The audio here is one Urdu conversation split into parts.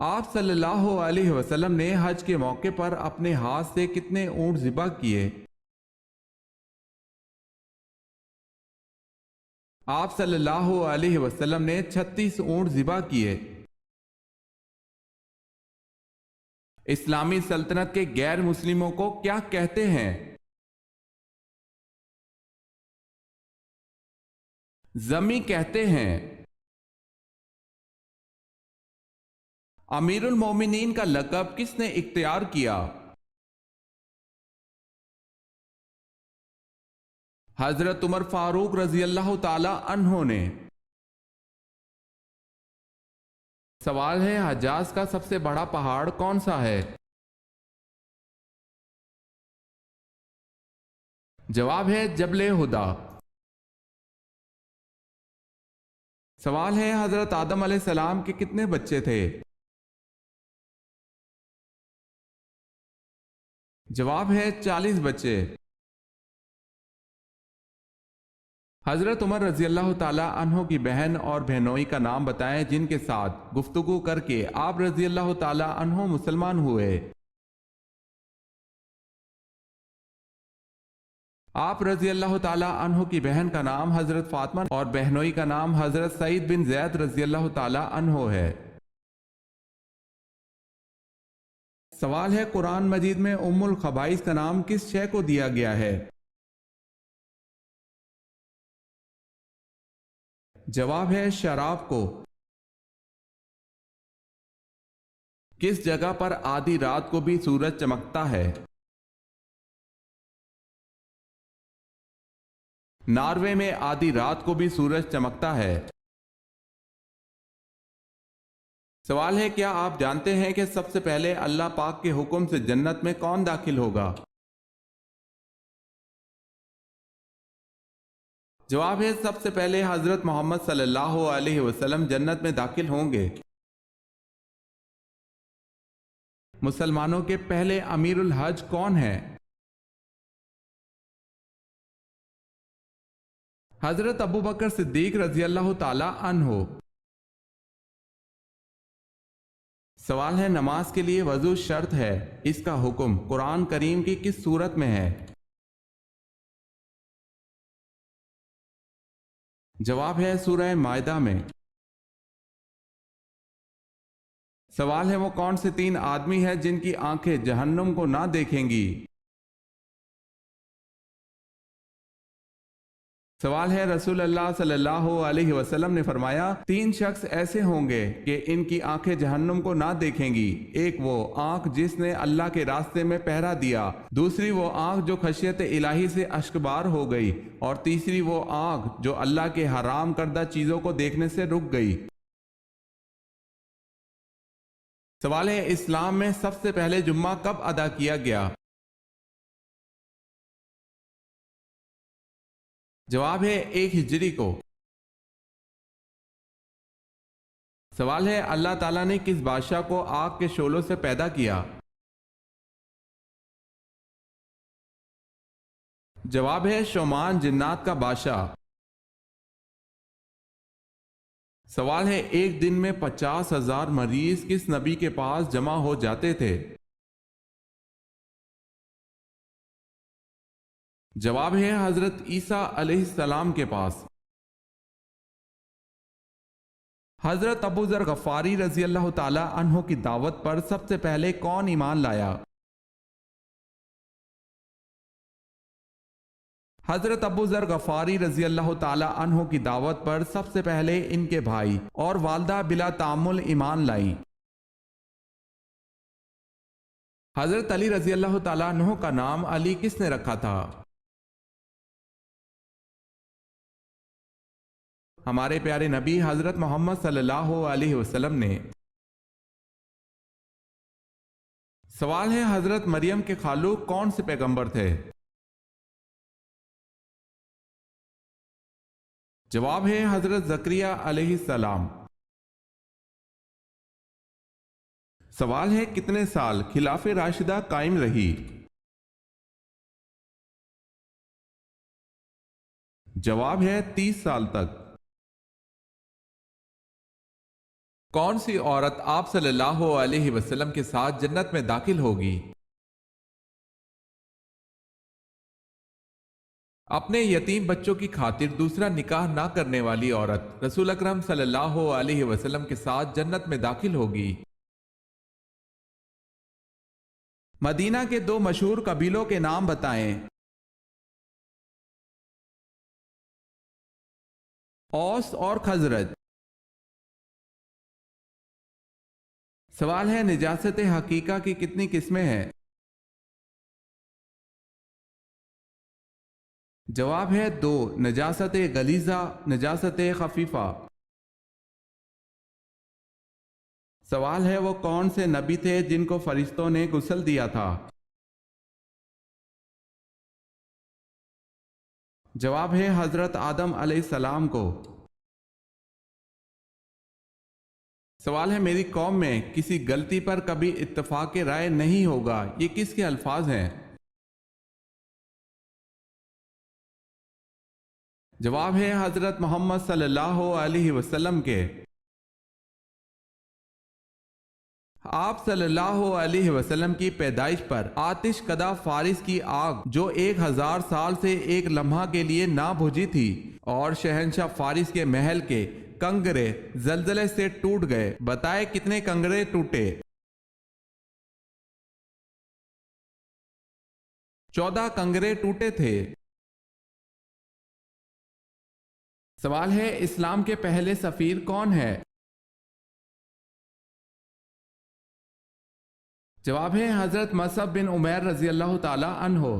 آپ صلی اللہ علیہ وسلم نے حج کے موقع پر اپنے ہاتھ سے کتنے اونٹ ذبح کیے؟ آپ صلی اللہ علیہ وسلم نے 36 اونٹ ذبح کیے۔ اسلامی سلطنت کے غیر مسلموں کو کیا کہتے ہیں؟ ذمی کہتے ہیں۔ امیر المومنین کا لقب کس نے اختیار کیا؟ حضرت عمر فاروق رضی اللہ تعالی عنہ نے۔ سوال ہے، حجاز کا سب سے بڑا پہاڑ کون سا ہے؟ جواب ہے جبل ہدا۔ سوال ہے، حضرت آدم علیہ السلام کے کتنے بچے تھے؟ جواب ہے 40 بچے۔ حضرت عمر رضی اللہ تعالی عنہ کی بہن اور بہنوئی کا نام بتائیں جن کے ساتھ گفتگو کر کے آپ رضی اللہ تعالی عنہ مسلمان ہوئے۔ آپ رضی اللہ تعالی عنہ کی بہن کا نام حضرت فاطمہ اور بہنوئی کا نام حضرت سعید بن زید رضی اللہ تعالی عنہ ہے۔ سوال ہے، قرآن مجید میں ام الخبائث کا نام کس شے کو دیا گیا ہے؟ جواب ہے شراب کو۔ کس جگہ پر آدھی رات کو بھی سورج چمکتا ہے؟ ناروے میں آدھی رات کو بھی سورج چمکتا ہے۔ سوال ہے، کیا آپ جانتے ہیں کہ سب سے پہلے اللہ پاک کے حکم سے جنت میں کون داخل ہوگا؟ جواب ہے سب سے پہلے حضرت محمد صلی اللہ علیہ وسلم جنت میں داخل ہوں گے۔ مسلمانوں کے پہلے امیر الحج کون ہیں؟ حضرت ابو بکر صدیق رضی اللہ تعالی عنہ۔ سوال ہے، نماز کے لیے وضو شرط ہے، اس کا حکم قرآن کریم کی کس سورت میں ہے؟ جواب ہے سورہ مائدہ میں۔ سوال ہے، وہ کون سے 3 آدمی ہیں جن کی آنکھیں جہنم کو نہ دیکھیں گی؟ سوال ہے، رسول اللہ صلی اللہ علیہ وسلم نے فرمایا 3 شخص ایسے ہوں گے کہ ان کی آنکھیں جہنم کو نہ دیکھیں گی۔ ایک وہ آنکھ جس نے اللہ کے راستے میں پہرا دیا، دوسری وہ آنکھ جو خشیت الہی سے اشکبار ہو گئی، اور تیسری وہ آنکھ جو اللہ کے حرام کردہ چیزوں کو دیکھنے سے رک گئی۔ سوال ہے، اسلام میں سب سے پہلے جمعہ کب ادا کیا گیا؟ جواب ہے 1 ہجری کو۔ سوال ہے، اللہ تعالیٰ نے کس بادشاہ کو آگ کے شعلوں سے پیدا کیا؟ جواب ہے شومان جنات کا بادشاہ۔ سوال ہے، ایک دن میں 50,000 مریض کس نبی کے پاس جمع ہو جاتے تھے؟ جواب ہے حضرت عیسیٰ علیہ السلام کے پاس۔ حضرت ابو ذر غفاری رضی اللہ تعالی عنہ کی دعوت پر سب سے پہلے کون ایمان لایا؟ حضرت ابو ذر غفاری رضی اللہ تعالی عنہ کی دعوت پر سب سے پہلے ان کے بھائی اور والدہ بلا تعامل ایمان لائیں۔ حضرت علی رضی اللہ تعالی عنہ کا نام علی کس نے رکھا تھا؟ ہمارے پیارے نبی حضرت محمد صلی اللہ علیہ وسلم نے۔ سوال ہے، حضرت مریم کے خالو کون سے پیغمبر تھے؟ جواب ہے حضرت زکریا علیہ السلام۔ سوال ہے، کتنے سال خلافت راشدہ قائم رہی؟ جواب ہے 30 سال تک۔ کون سی عورت آپ صلی اللہ علیہ وسلم کے ساتھ جنت میں داخل ہوگی؟ اپنے یتیم بچوں کی خاطر دوسرا نکاح نہ کرنے والی عورت رسول اکرم صلی اللہ علیہ وسلم کے ساتھ جنت میں داخل ہوگی۔ مدینہ کے دو مشہور قبیلوں کے نام بتائیں۔ اوس اور خزرج۔ سوال ہے نجاست حقیقہ کی کتنی قسمیں ہیں؟ جواب ہے دو، نجاست غلیظہ، نجاست خفیفہ۔ سوال ہے وہ کون سے نبی تھے جن کو فرشتوں نے غسل دیا تھا؟ جواب ہے حضرت آدم علیہ السلام کو۔ سوال ہے میری قوم میں کسی غلطی پر کبھی اتفاق رائے نہیں ہوگا، یہ کس کے الفاظ ہیں؟ جواب ہے حضرت محمد صلی اللہ علیہ وسلم کے۔ آپ صلی اللہ علیہ وسلم کی پیدائش پر آتش کدہ فارس کی آگ جو 1000 سال سے ایک لمحہ کے لیے نہ بجھی تھی اور شہنشاہ فارس کے محل کے کنگرے زلزلے سے ٹوٹ گئے، بتائے کتنے کنگرے ٹوٹے؟ 14 کنگرے ٹوٹے تھے۔ سوال ہے اسلام کے پہلے سفیر کون ہے؟ جواب ہے حضرت مصعب بن عمیر رضی اللہ تعالی عنہ۔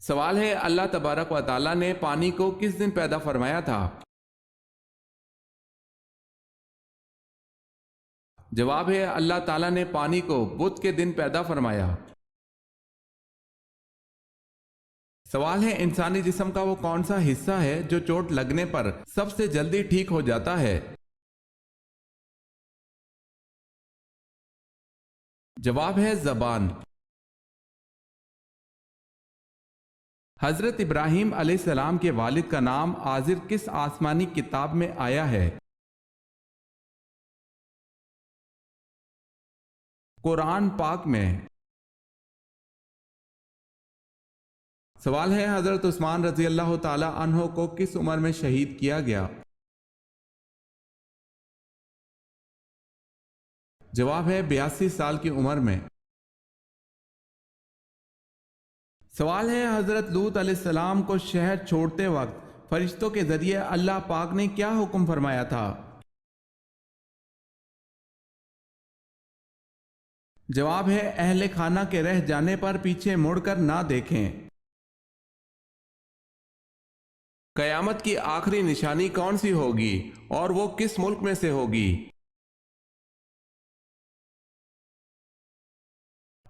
سوال ہے اللہ تبارک و تعالی نے پانی کو کس دن پیدا فرمایا تھا؟ جواب ہے اللہ تعالی نے پانی کو بدھ کے دن پیدا فرمایا۔ سوال ہے انسانی جسم کا وہ کون سا حصہ ہے جو چوٹ لگنے پر سب سے جلدی ٹھیک ہو جاتا ہے؟ جواب ہے زبان۔ حضرت ابراہیم علیہ السلام کے والد کا نام آزر کس آسمانی کتاب میں آیا ہے؟ قرآن پاک میں۔ سوال ہے حضرت عثمان رضی اللہ تعالی عنہ کو کس عمر میں شہید کیا گیا؟ جواب ہے 82 سال کی عمر میں۔ سوال ہے حضرت لوط علیہ السلام کو شہر چھوڑتے وقت فرشتوں کے ذریعے اللہ پاک نے کیا حکم فرمایا تھا؟ جواب ہے اہل خانہ کے رہ جانے پر پیچھے مڑ کر نہ دیکھیں۔ قیامت کی آخری نشانی کون سی ہوگی اور وہ کس ملک میں سے ہوگی؟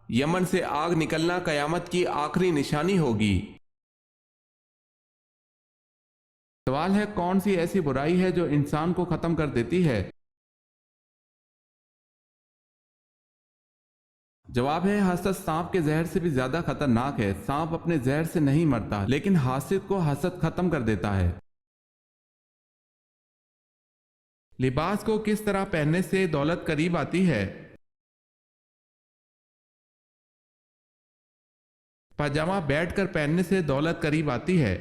یمن سے آگ نکلنا قیامت کی آخری نشانی ہوگی۔ سوال ہے کون سی ایسی برائی ہے جو انسان کو ختم کر دیتی ہے؟ جواب ہے حسد سانپ کے زہر سے بھی زیادہ خطرناک ہے۔ سانپ اپنے زہر سے نہیں مرتا لیکن حاسد کو حسد ختم کر دیتا ہے۔ لباس کو کس طرح پہننے سے دولت قریب آتی ہے؟ پاجامہ بیٹھ کر پہننے سے دولت قریب آتی ہے۔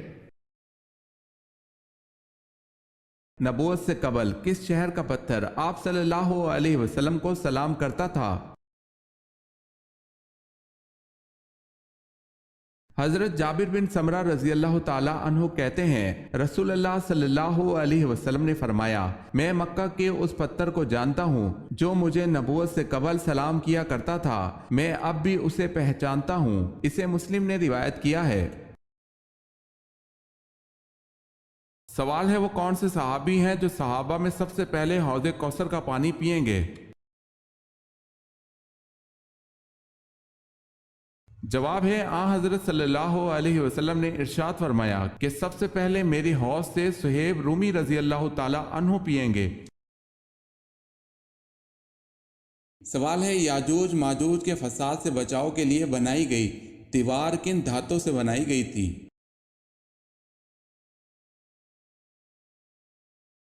نبوت سے قبل کس شہر کا پتھر آپ صلی اللہ علیہ وسلم کو سلام کرتا تھا؟ حضرت جابر بن سمرہ رضی اللہ تعالی عنہ کہتے ہیں رسول اللہ صلی اللہ علیہ وسلم نے فرمایا میں مکہ کے اس پتھر کو جانتا ہوں جو مجھے نبوت سے قبل سلام کیا کرتا تھا، میں اب بھی اسے پہچانتا ہوں۔ اسے مسلم نے روایت کیا ہے۔ سوال ہے وہ کون سے صحابی ہیں جو صحابہ میں سب سے پہلے حوض کوثر کا پانی پئیں گے؟ جواب ہے حضرت صلی اللہ علیہ وسلم نے ارشاد فرمایا کہ سب سے پہلے میری حوض سے صہیب رومی رضی اللہ تعالی عنہ پئیں گے۔ سوال ہے یاجوج ماجوج کے فساد سے بچاؤ کے لیے بنائی گئی دیوار کن دھاتوں سے بنائی گئی تھی؟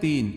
3।